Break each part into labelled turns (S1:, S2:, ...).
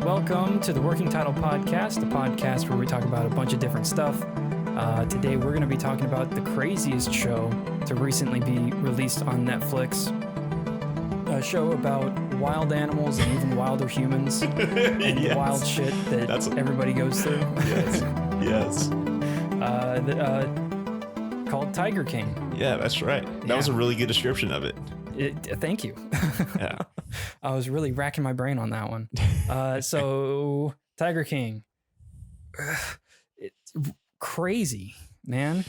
S1: Welcome to the Working Title Podcast, a podcast where we talk about a bunch of different stuff. Today we're going to be talking about the craziest show to recently be released on Netflix. A show about wild animals and even wilder humans and
S2: Yes.
S1: wild shit that everybody goes through.
S2: Yes.
S1: Called Tiger King.
S2: Yeah, that's right. That was a really good description of it.
S1: Thank you.
S2: Yeah.
S1: I was really racking my brain on that one. So Tiger King, it's crazy, man.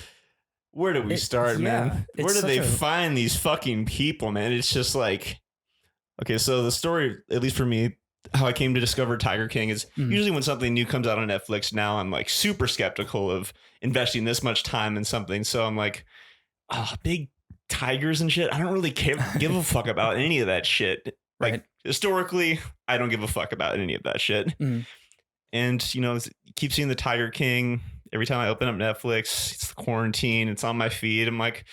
S2: Where do we start, man? Where do they find these fucking people, man? It's just like, okay, so the story, at least for me, how I came to discover Tiger King is usually when something new comes out on Netflix. Now I'm like super skeptical of investing this much time in something. So I'm like, big tigers and shit. I don't really give a fuck about any of that shit. Like historically, I don't give a fuck about any of that shit. And, you know, keep seeing the Tiger King every time I open up Netflix. It's the quarantine. It's on my feed. I'm like,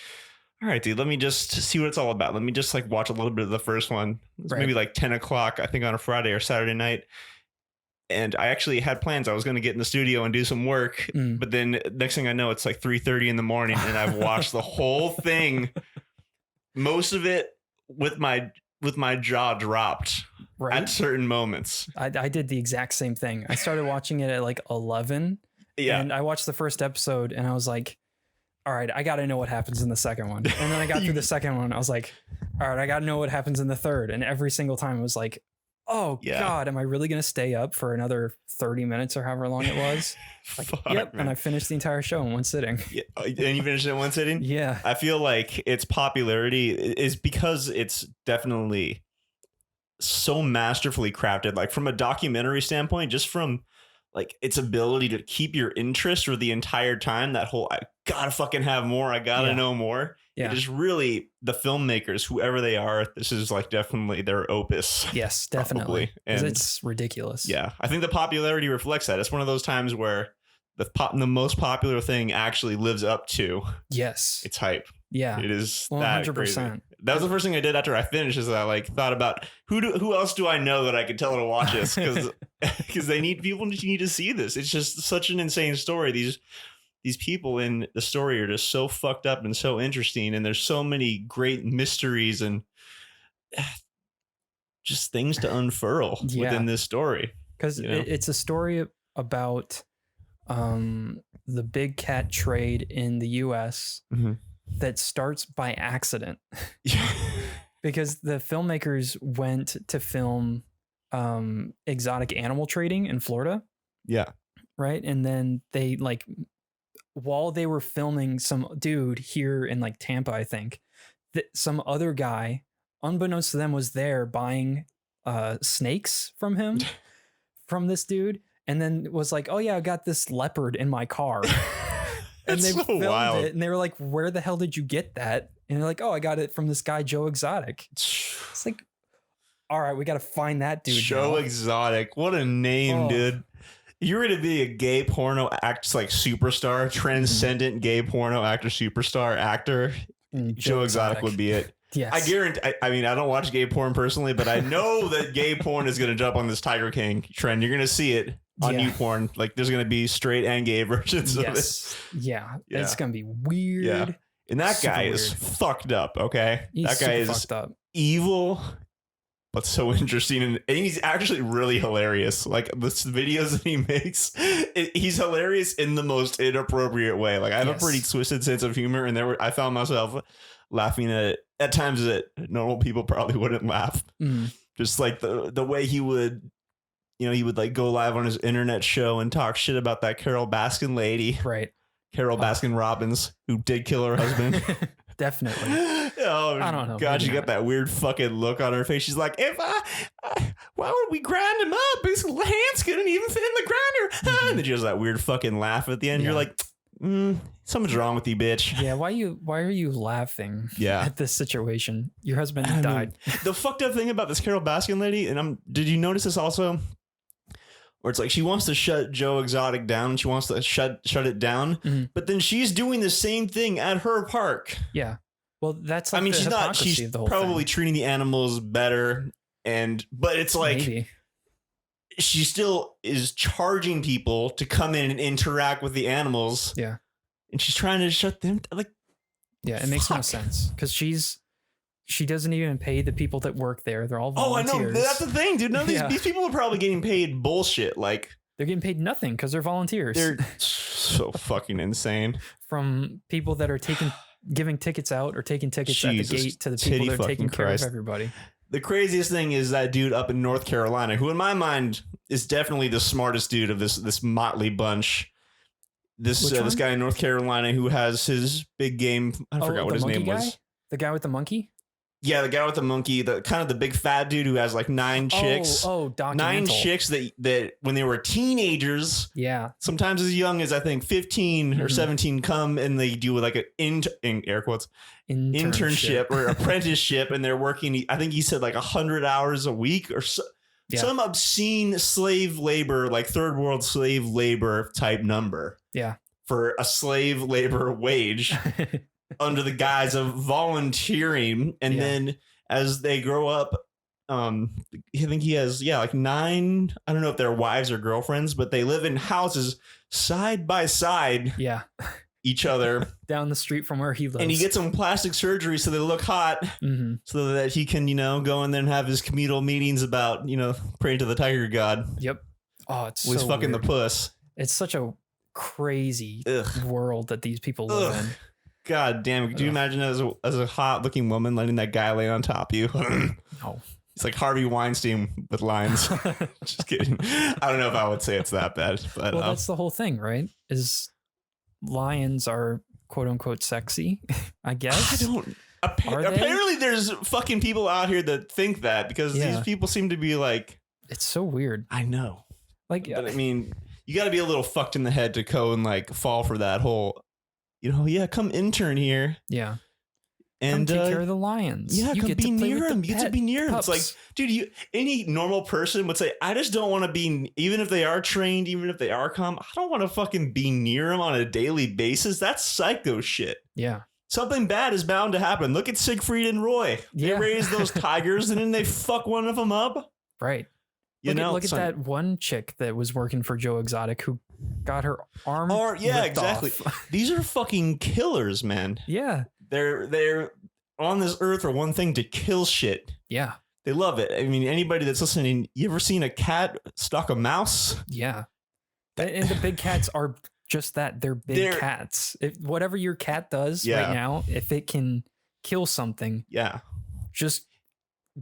S2: all right, dude, let me just see what it's all about. Let me just like watch a little bit of the first one. It's maybe like 10 o'clock, I think on a Friday or Saturday night. And I actually had plans. I was going to get in the studio and do some work. But then next thing I know, it's like 3:30 in the morning and I've watched the whole thing. Most of it with my jaw dropped at certain moments.
S1: I did the exact same thing. I started watching it at like 11.
S2: Yeah.
S1: And I watched the first episode and I was like, all right, I got to know what happens in the second one. And then I got through the second one. I was like, all right, I got to know what happens in the third. And every single time it was like, oh God, am I really going to stay up for another 30 minutes or however long it was? Like, yep. Man. And I finished the entire show in one sitting.
S2: Yeah. And you finished it in one sitting?
S1: Yeah.
S2: I feel like its popularity is because it's definitely so masterfully crafted, like from a documentary standpoint, just from like its ability to keep your interest for the entire time. That whole, I gotta fucking have more. I gotta know more. Yeah. It is really the filmmakers, whoever they are. This is like definitely their opus.
S1: Yes, definitely. And it's ridiculous.
S2: Yeah. I think the popularity reflects that. It's one of those times where the most popular thing actually lives up to its hype. Yeah. It is 100%. Crazy. That was the first thing I did after I finished is I like thought about who else do I know that I could tell to watch this because people need to see this. It's just such an insane story. These people in the story are just so fucked up and so interesting. And there's so many great mysteries and just things to unfurl within this story.
S1: Because it's a story about the big cat trade in the U.S. That starts by accident. Because the filmmakers went to film exotic animal trading in Florida. Yeah. Right. And then they like, while they were filming, some dude here in like Tampa, I think that some other guy, unbeknownst to them, was there buying snakes from him, from this dude. And then was like, oh yeah, I got this leopard in my car. And they
S2: so
S1: filmed
S2: wild.
S1: it and they were like, where the hell did you get that? And they're like, oh, I got it from this guy, Joe Exotic. It's like, all right, we got to find that dude.
S2: Joe Exotic. What a name, dude. You're going to be a gay porno actor, like superstar, transcendent gay porno actor, superstar actor. Joe Exotic would be it. Yes. I guarantee. I mean, I don't watch gay porn personally, but I know that gay porn is going to jump on this Tiger King trend. You're going to see it on new porn. Like there's going to be straight and gay versions of it.
S1: Yeah. It's going to be weird. Yeah.
S2: And that guy is fucked up. Okay. That guy is fucked up. Evil, but so interesting. And he's actually really hilarious. Like the videos that he makes, he's hilarious in the most inappropriate way. Like I have a pretty twisted sense of humor. And I found myself laughing at times that normal people probably wouldn't laugh. Just like the way he would, he would like go live on his internet show and talk shit about that Carol Baskin lady. Right. Carol Baskin Robbins, who did kill her husband.
S1: Definitely.
S2: Oh, I don't know. God, she got that weird fucking look on her face. She's like, why would we grind him up? His hands couldn't even fit in the grinder. And then she has that weird fucking laugh at the end. You're like, something's wrong with you, bitch.
S1: Yeah, why are you laughing at this situation? Your husband died.
S2: The fucked up thing about this Carol Baskin lady, and did you notice this also? Where it's like she wants to shut Joe Exotic down. She wants to shut it down. But then she's doing the same thing at her park.
S1: Yeah. Well, that's like
S2: she's probably treating the animals better. But it's like, she still is charging people to come in and interact with the animals.
S1: Yeah.
S2: And she's trying to shut them
S1: yeah, it makes no sense because she doesn't even pay the people that work there. They're all volunteers.
S2: Oh, I know. That's the thing, dude. None of these people are probably getting paid bullshit. Like,
S1: they're getting paid nothing because they're volunteers.
S2: They're so fucking insane.
S1: From people that are giving tickets out or taking tickets at the gate to the people that are taking care of everybody.
S2: The craziest thing is that dude up in North Carolina, who in my mind is definitely the smartest dude of this motley bunch. This guy in North Carolina who has his big game. I forgot what his name was.
S1: The guy with the monkey?
S2: Yeah, the guy with the monkey, the kind of the big fat dude who has like 9 chicks.
S1: Documental.
S2: 9 chicks that when they were teenagers, sometimes as young as I think 15 or 17, come and they do like an in air quotes internship or apprenticeship, and they're working. I think he said like 100 hours a week or so, some obscene slave labor, like third world slave labor type number.
S1: Yeah, for
S2: a slave labor wage. Under the guise of volunteering. And then as they grow up, I think he has, like 9, I don't know if they're wives or girlfriends, but they live in houses side by side.
S1: Yeah.
S2: Each other.
S1: Down the street from where he lives.
S2: And he gets them plastic surgery so they look hot so that he can, go in there and have his communal meetings about, praying to the tiger god.
S1: Yep. Oh, it's
S2: so fucking weird. The puss.
S1: It's such a crazy world that these people live in.
S2: God damn it. Could you imagine as a hot looking woman letting that guy lay on top of you?
S1: No.
S2: It's like Harvey Weinstein with lines. Just kidding. I don't know if I would say it's that bad. But
S1: that's the whole thing, right? Is lions are quote unquote sexy, I guess.
S2: I don't. Apparently there's fucking people out here that think that because these people seem to be like.
S1: It's so weird.
S2: I know.
S1: Like,
S2: but I mean, you got to be a little fucked in the head to go and like fall for that whole. Come intern here.
S1: Yeah.
S2: And
S1: come take care of the lions.
S2: Yeah, come be near him. You get to be near him. It's like, dude, any normal person would say, I just don't want to be, even if they are trained, even if they are calm, I don't want to fucking be near him on a daily basis. That's psycho shit.
S1: Yeah.
S2: Something bad is bound to happen. Look at Siegfried and Roy. They raise those tigers and then they fuck one of them up.
S1: Right. Look at that one chick that was working for Joe Exotic who got her arm.
S2: Exactly. These are fucking killers, man.
S1: Yeah.
S2: They're on this earth for one thing, to kill shit.
S1: Yeah.
S2: They love it. I mean, anybody that's listening, you ever seen a cat stalk a mouse?
S1: Yeah. And the big cats are just that. They're big cats. Whatever your cat does right now, if it can kill something, just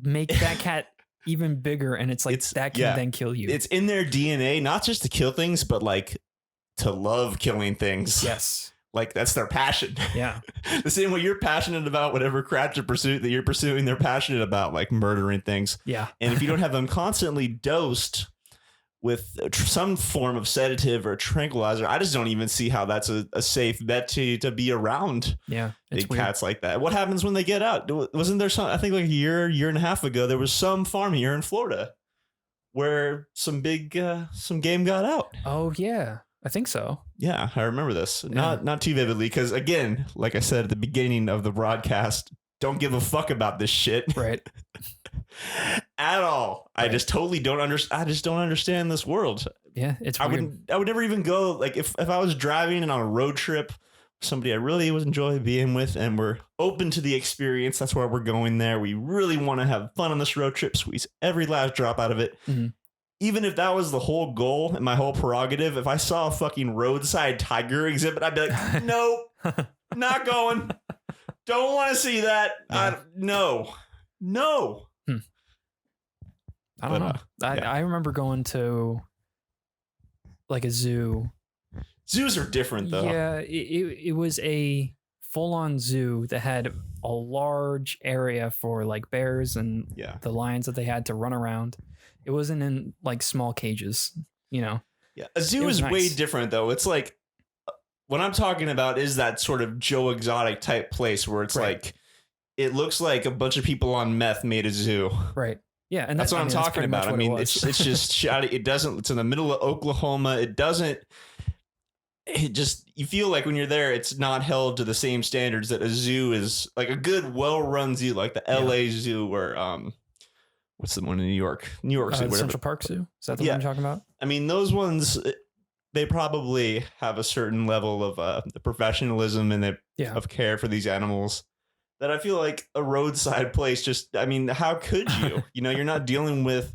S1: make that cat even bigger, and it's like that can then kill you.
S2: It's in their DNA, not just to kill things, but like to love killing things.
S1: Yes.
S2: Like that's their passion.
S1: Yeah.
S2: The same way you're passionate about whatever craft or pursuit that you're pursuing, they're passionate about like murdering things.
S1: Yeah.
S2: And if you don't have them constantly dosed with some form of sedative or tranquilizer, I just don't even see how that's a safe bet to be around big cats like that. What happens when they get out? Wasn't there some, I think like a year and a half ago, there was some farm here in Florida where some game got out.
S1: Oh yeah, I think so.
S2: Yeah, I remember this. Not too vividly because again, like I said at the beginning of the broadcast, don't give a fuck about this shit.
S1: Right.
S2: At all. Right. I just totally don't understand. I just don't understand this world.
S1: Yeah, it's weird.
S2: I would never even go, like if I was driving and on a road trip, somebody I really would enjoy being with and we're open to the experience. That's why we're going there. We really want to have fun on this road trip, squeeze every last drop out of it. Mm-hmm. Even if that was the whole goal and my whole prerogative, if I saw a fucking roadside tiger exhibit, I'd be like, nope, not going. Don't want to see that. No.
S1: I don't know. I remember going to like a zoo.
S2: Zoos are different though.
S1: Yeah, it was a full-on zoo that had a large area for like bears and the lions that they had to run around. It wasn't in like small cages, Yeah,
S2: a zoo is nice. Way different though. It's like what I'm talking about is that sort of Joe Exotic type place where it's like it looks like a bunch of people on meth made a zoo.
S1: Right. Yeah, and
S2: that's what I'm talking about. I mean, it's just shoddy. It's in the middle of Oklahoma. It just, you feel like when you're there, it's not held to the same standards that a zoo is, like a good, well-run zoo, like the LA Zoo or what's the one in New York Zoo, whatever.
S1: Central Park Zoo, is that the one you're talking about?
S2: I mean, those ones, they probably have a certain level of the professionalism and of care for these animals that I feel like a roadside place just, I mean, how could you? You're not dealing with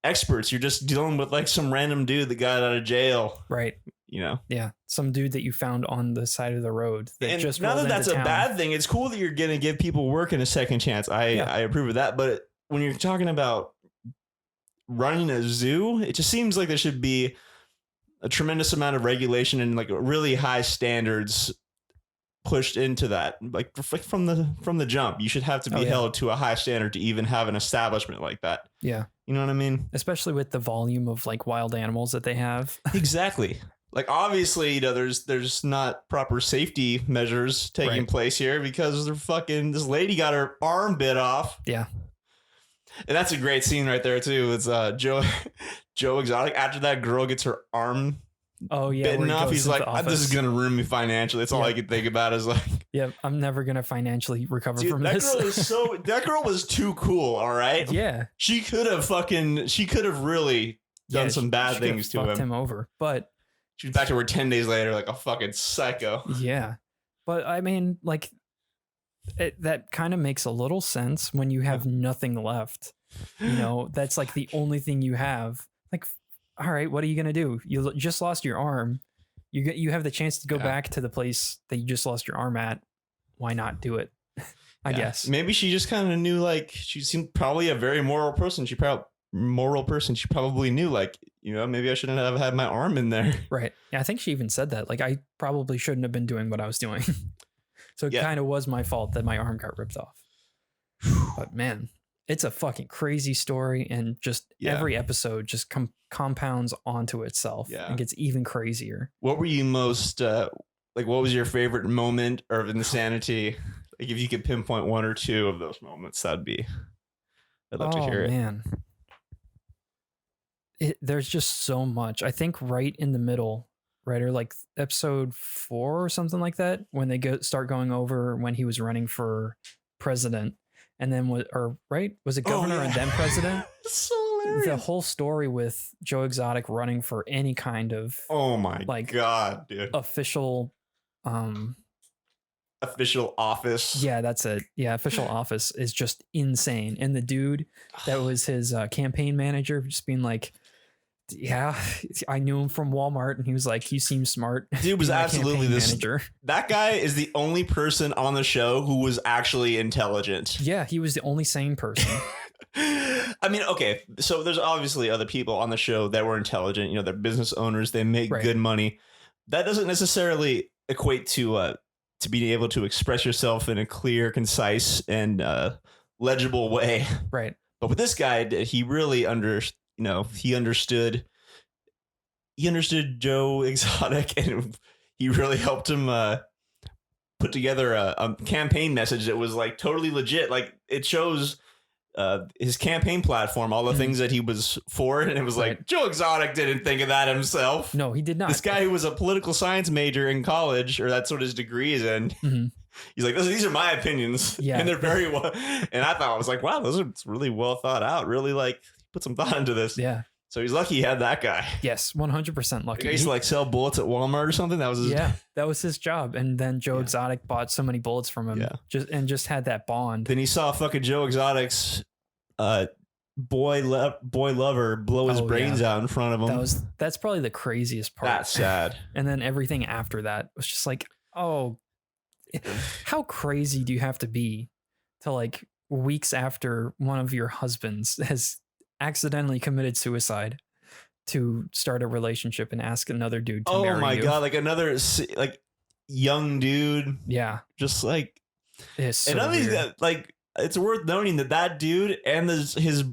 S2: experts. You're just dealing with like some random dude that got out of jail.
S1: Right. Yeah. Some dude that you found on the side of the road.
S2: And just not that that's a bad thing. It's cool that you're going to give people work and a second chance. I approve of that. But when you're talking about running a zoo, it just seems like there should be a tremendous amount of regulation and like really high standards pushed into that, like from the jump. You should have to be held to a high standard to even have an establishment like that.
S1: Yeah.
S2: You know what I mean?
S1: Especially with the volume of like wild animals that they have.
S2: Exactly. Like obviously, there's not proper safety measures taking place here because this lady got her arm bit off.
S1: Yeah.
S2: And that's a great scene right there too. It's Joe Exotic after that girl gets her arm bitten off. He's like, this is gonna ruin me financially. That's all I could think about is like,
S1: I'm never gonna financially recover from this.
S2: That girl was too cool. All right.
S1: Yeah.
S2: She could have really done some bad things to
S1: him over, but
S2: she's back to her 10 days later like a fucking psycho.
S1: Yeah. But I mean, like, that kind of makes a little sense when you have nothing left. That's like the only thing you have. Like, all right, what are you going to do? You just lost your arm. You have the chance to go back to the place that you just lost your arm at. Why not do it? I guess.
S2: Maybe she just kind of knew, like, she seemed probably a very moral person. She probably knew, like, maybe I shouldn't have had my arm in there.
S1: Right. Yeah, I think she even said that. Like, I probably shouldn't have been doing what I was doing. So it kind of was my fault that my arm got ripped off. But man, it's a fucking crazy story. And just every episode just compounds onto itself and gets even crazier.
S2: What were you most, what was your favorite moment of insanity? Like if you could pinpoint one or two of those moments, I'd love to hear it.
S1: Man. There's just so much. I think right in the middle, right, or like episode 4 or something like that, when they start going over when he was running for president, and then was it governor and then president?
S2: So hilarious.
S1: The whole story with Joe Exotic running for any kind of
S2: god, dude,
S1: official
S2: office.
S1: Yeah, that's it. Yeah, official office is just insane. And the dude that was his campaign manager just being like, yeah, I knew him from Walmart, and he was like, "You seem smart."
S2: Dude was absolutely this manager. That guy is the only person on the show who was actually intelligent.
S1: Yeah, he was the only sane person.
S2: I mean, okay, so there's obviously other people on the show that were intelligent. They're business owners. They make good money. That doesn't necessarily equate to being able to express yourself in a clear, concise, and legible way.
S1: Right.
S2: But with this guy, he really he understood Joe Exotic, and he really helped him put together a campaign message that was like totally legit. Like it shows his campaign platform, all the things that he was for. And it was like, Joe Exotic didn't think of that himself.
S1: No, he did not.
S2: This guy who was a political science major in college, or that's what his degree is in. Mm-hmm. He's like, these are my opinions. Yeah. And they're very well. And I was like, wow, those are really well thought out. Really like put some thought into this.
S1: Yeah.
S2: So he's lucky he had that guy.
S1: Yes, 100% lucky.
S2: He used to like sell bullets at Walmart or something. That was his
S1: that was his job. And then Joe Exotic bought so many bullets from him, just had that bond.
S2: Then he saw fucking Joe Exotic's boy lover blow his brains out in front of him.
S1: That's probably the craziest part.
S2: That's sad.
S1: And then everything after that was just like, oh, how crazy do you have to be to like weeks after one of your husbands has accidentally committed suicide to start a relationship and ask another dude to marry you? Oh my
S2: god, like another like young dude.
S1: Yeah.
S2: Just like
S1: it's so weird.
S2: Like it's worth noting that dude and his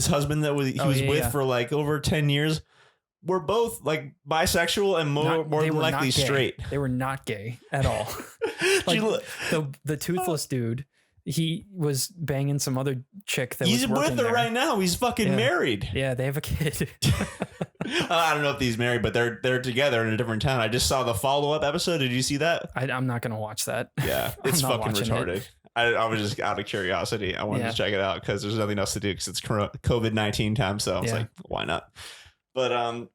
S2: husband that he was with for like over 10 years were both like bisexual and more than likely straight.
S1: They were not gay at all. Like the toothless dude, he was banging some other chick that
S2: he's
S1: was working
S2: with her
S1: there.
S2: right now. He's fucking married.
S1: Yeah, they have a kid.
S2: I don't know if he's married, but they're together in a different town. I just saw the follow-up episode. Did you see that?
S1: I'm not gonna watch that.
S2: Yeah, it's fucking retarded. I was just out of curiosity. I wanted to check it out because there's nothing else to do because it's COVID-19 time. So I was like, why not? But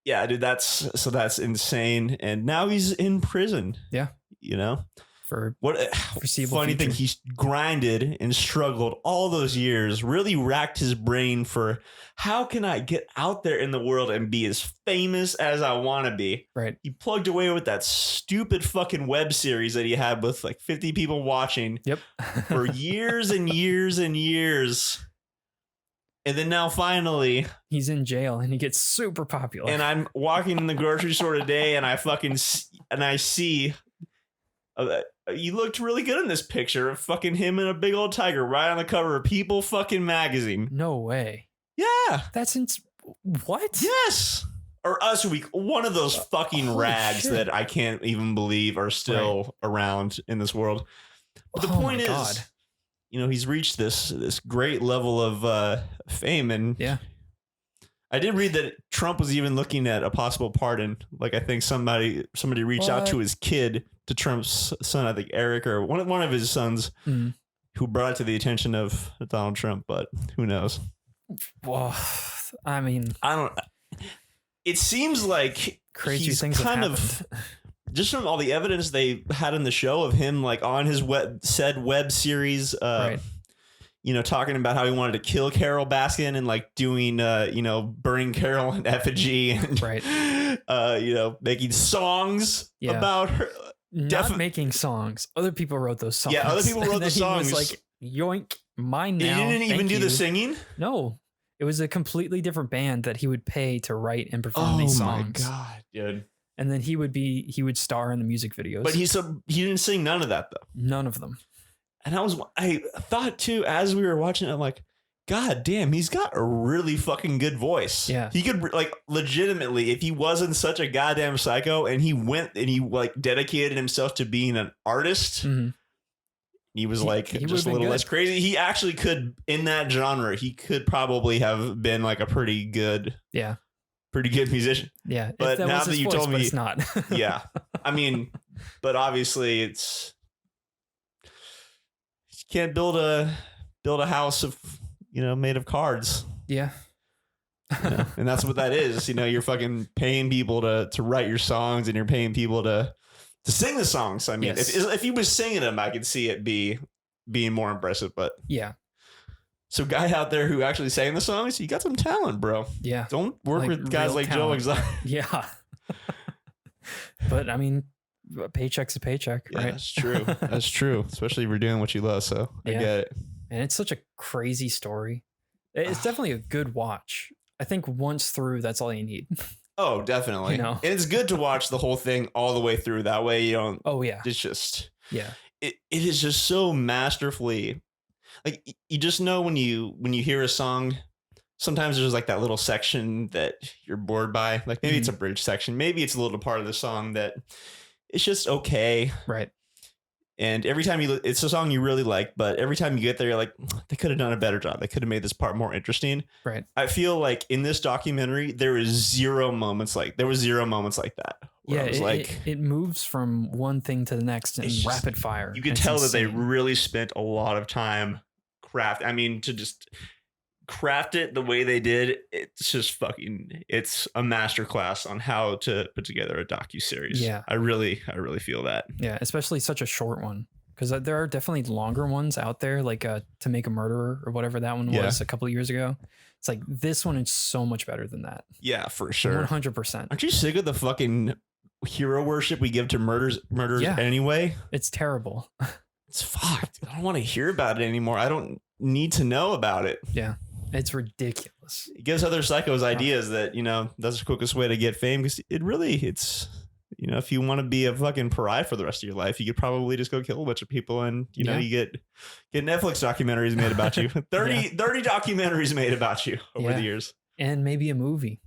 S2: yeah, dude, that's insane. And now he's in prison.
S1: Yeah.
S2: You know,
S1: for
S2: what funny thing, he grinded and struggled all those years, really racked his brain for how can I get out there in the world and be as famous as I want to be.
S1: Right.
S2: He plugged away with that stupid fucking web series that he had with like 50 people watching.
S1: Yep.
S2: For years and years and years. And then now finally
S1: he's in jail and he gets super popular.
S2: And I'm walking in the grocery store today and I see you looked really good in this picture of fucking him and a big old tiger right on the cover of People fucking magazine.
S1: No way.
S2: Yeah.
S1: That's what?
S2: Yes. Or Us Week, one of those fucking rags
S1: shit.
S2: that I can't even believe are still around in this world. But the point is, you know, he's reached this great level of fame. And I did read that Trump was even looking at a possible pardon. Like, I think somebody reached out to his kid, to Trump's son, I think Eric, or one of his sons, who brought it to the attention of Donald Trump. But who knows?
S1: Well, I mean,
S2: I don't. It seems like
S1: crazy things
S2: kind
S1: have
S2: of just from all the evidence they had in the show of him, like on his web series, you know, talking about how he wanted to kill Carol Baskin and like doing, you know, burning Carol in effigy and, you know, making songs about her.
S1: Not making songs. Other people wrote those songs.
S2: Yeah, other people wrote the songs.
S1: He was like, yoink, mine now.
S2: He didn't even do the singing?
S1: No. It was a completely different band that he would pay to write and perform these songs.
S2: Oh my God, dude.
S1: And then he would star in the music videos.
S2: But he didn't sing none of that though.
S1: None of them.
S2: And I thought too, as we were watching it, I'm like, God damn, he's got a really fucking good voice.
S1: Yeah.
S2: He could, like, legitimately, if he wasn't such a goddamn psycho and he went and he like dedicated himself to being an artist, he was like just a little less crazy. He actually could, in that genre, he could probably have been like a pretty good musician.
S1: Yeah.
S2: But now that you told me,
S1: it's not.
S2: Yeah. I mean, but obviously it's, you can't build a house of, you know, made of cards.
S1: Yeah.
S2: You know? And that's what that is. You know, you're fucking paying people to write your songs and you're paying people to sing the songs. I mean, if he was singing them, I could see it being more impressive, but so guy out there who actually sang the songs, you got some talent, bro.
S1: Yeah.
S2: Don't work with guys like Joe Exotic.
S1: Yeah. But I mean, a paycheck's a paycheck, right?
S2: Yeah, that's true. That's true. Especially if you're doing what you love. So I get it.
S1: And it's such a crazy story. It's definitely a good watch. I think once through, that's all you need.
S2: Oh, definitely.
S1: You know?
S2: And it's good to watch the whole thing all the way through. That way you don't.
S1: Oh, yeah.
S2: It's just.
S1: Yeah.
S2: It is just so masterfully. Like, you just know when you hear a song, sometimes there's like that little section that you're bored by. Like maybe it's a bridge section. Maybe it's a little part of the song that it's just okay.
S1: Right.
S2: And every time it's a song you really like, but every time you get there, you're like, they could have done a better job. They could have made this part more interesting.
S1: Right.
S2: I feel like in this documentary, there was zero moments like that.
S1: Yeah, it moves from one thing to the next in rapid fire.
S2: You can tell that they really spent a lot of time to just craft it the way they did. It's just it's a masterclass on how to put together a docu-series.
S1: Yeah.
S2: I really feel that.
S1: Yeah, especially such a short one. Because there are definitely longer ones out there, like To Make a Murderer or whatever that one was a couple of years ago. It's like this one is so much better than that.
S2: Yeah, for sure.
S1: 100%.
S2: Aren't you sick of the fucking hero worship we give to murders anyway?
S1: It's terrible.
S2: It's fucked. I don't want to hear about it anymore. I don't need to know about it.
S1: Yeah. It's ridiculous.
S2: It gives other psychos ideas that, you know, that's the quickest way to get fame. Because it's, you know, if you want to be a fucking pariah for the rest of your life, you could probably just go kill a bunch of people and, you know, you get Netflix documentaries made about you. 30 documentaries made about you over the years.
S1: And maybe a movie.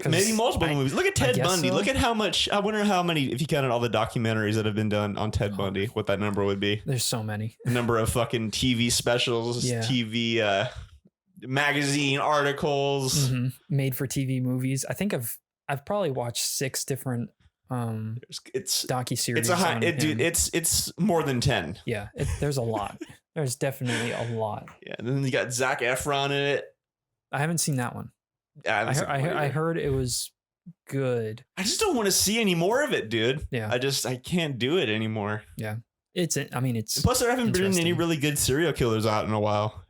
S2: Maybe multiple movies. Look at Ted Bundy. Look at how much. I wonder how many, if you counted all the documentaries that have been done on Ted Bundy, what that number would be.
S1: There's so many.
S2: The number of fucking TV specials, TV magazine articles,
S1: made for TV movies. I think I've probably watched 6 different
S2: It's
S1: docu-series.
S2: Dude, it's more than 10.
S1: Yeah, there's a lot. There's definitely a lot.
S2: Yeah, and then you got Zac Efron in it.
S1: I haven't seen that one.
S2: Yeah,
S1: I heard it was good.
S2: I just don't want to see any more of it, dude.
S1: Yeah,
S2: I can't do it anymore.
S1: Yeah, it's.
S2: Plus there haven't been any really good serial killers out in a while.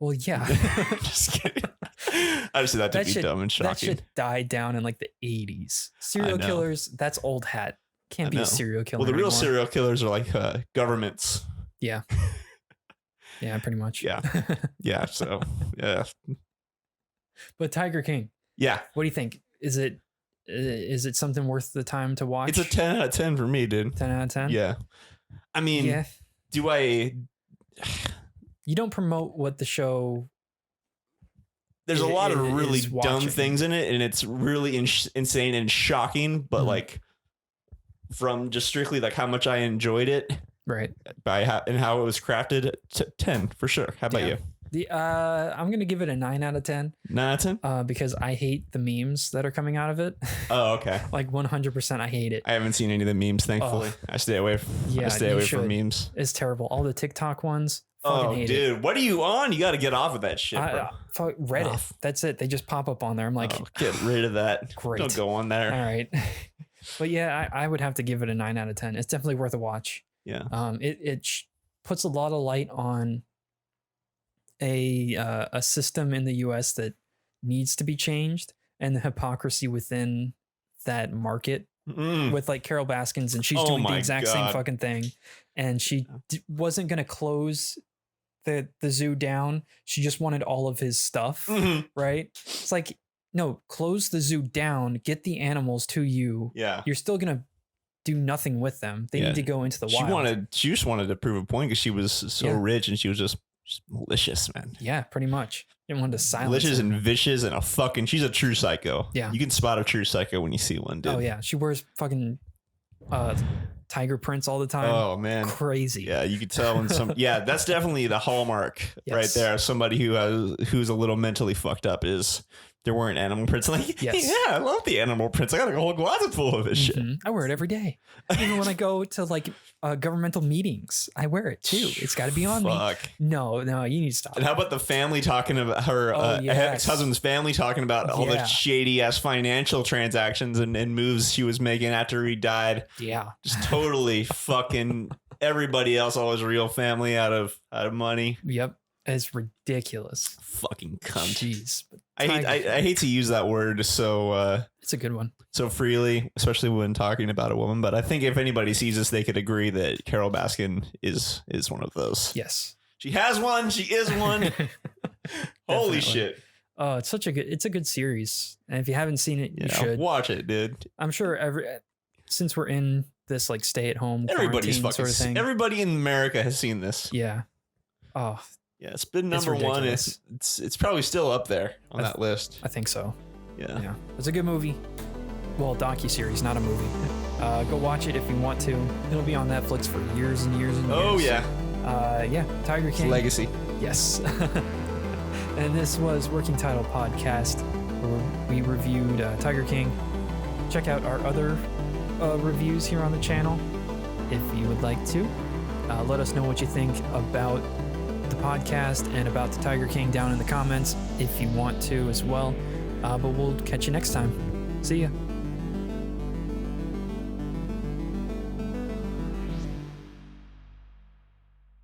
S1: Well, yeah.
S2: Just kidding. I just said that to be dumb and shocking.
S1: That shit died down in like the 80s. Serial killers, that's old hat. Can't be a serial killer.
S2: Well, the real
S1: anymore.
S2: Serial killers are like governments.
S1: Yeah. Yeah, pretty much.
S2: Yeah. Yeah. So, yeah.
S1: But Tiger King.
S2: Yeah.
S1: What do you think? Is it something worth the time to watch?
S2: It's a 10 out of 10 for me, dude.
S1: 10 out of 10?
S2: Yeah. I mean,
S1: yeah.
S2: Do I...
S1: You don't promote what the show...
S2: There's a lot of really dumb things in it, and it's really insane and shocking, but like from just strictly like how much I enjoyed it,
S1: right?
S2: And how it was crafted, 10 for sure. How about you?
S1: I'm gonna give it a 9 out of 10.
S2: 9 out of 10?
S1: Because I hate the memes that are coming out of it.
S2: Oh, okay.
S1: Like 100%, I hate it.
S2: I haven't seen any of the memes, thankfully. I stay away. I stay away from memes.
S1: It's terrible. All the TikTok ones.
S2: Oh, dude, what are you on? You got to get off of that shit, bro.
S1: Reddit. That's it. They just pop up on there. I'm like,
S2: get rid of that.
S1: Great.
S2: Don't go on there.
S1: All right. But yeah, I would have to give it a 9 out of 10. It's definitely worth a watch.
S2: Yeah.
S1: It puts a lot of light on a system in the US that needs to be changed, and the hypocrisy within that market with like Carol Baskins, and she's doing the exact same fucking thing, and she wasn't going to close the zoo down. She just wanted all of his stuff, right? It's like, no, close the zoo down, get the animals to you.
S2: Yeah.
S1: You're still going to do nothing with them. They need to go into the wild. She
S2: just wanted to prove a point because she was so rich, and she was just malicious, man.
S1: Yeah, pretty much. Didn't want to silence
S2: malicious
S1: him.
S2: And vicious and she's a true psycho.
S1: Yeah.
S2: You can spot a true psycho when you see one, dude.
S1: Oh yeah. She wears fucking tiger prints all the time.
S2: Oh man.
S1: Crazy.
S2: Yeah, you could tell when that's definitely the hallmark right there. Somebody who's a little mentally fucked up is they're wearing animal prints. Like, yeah, I love the animal prints. I got a whole closet full of this shit.
S1: I wear it every day. Even when I go to like governmental meetings, I wear it too. It's got to be on me. No, you need to stop.
S2: And how about the family talking about her ex-husband's family talking about all the shady ass financial transactions and moves she was making after he died?
S1: Yeah,
S2: just totally fucking everybody else, all his real family out of money.
S1: Yep. It's ridiculous.
S2: Fucking cunt.
S1: Jeez.
S2: I hate to use that word so
S1: it's a good one.
S2: So freely, especially when talking about a woman, but I think if anybody sees this, they could agree that Carol Baskin is one of those.
S1: Yes.
S2: She has one, she is one. Holy shit.
S1: Oh, it's a good series. And if you haven't seen it, you should
S2: watch it, dude.
S1: I'm sure since we're in this like stay at home
S2: everybody's fucking
S1: sort of thing.
S2: Everybody in America has seen this.
S1: Yeah. Oh,
S2: yeah, it's been number one. It's probably still up there on that list.
S1: I think so.
S2: Yeah.
S1: It's a good movie. Well, docu-series, not a movie. Go watch it if you want to. It'll be on Netflix for years and years and years.
S2: Oh yeah.
S1: Tiger King.
S2: It's legacy.
S1: Yes. And this was Working Title Podcast, where we reviewed Tiger King. Check out our other reviews here on the channel if you would like to. Let us know what you think about the podcast and about the Tiger King down in the comments if you want to as well. But we'll catch you next time. See ya.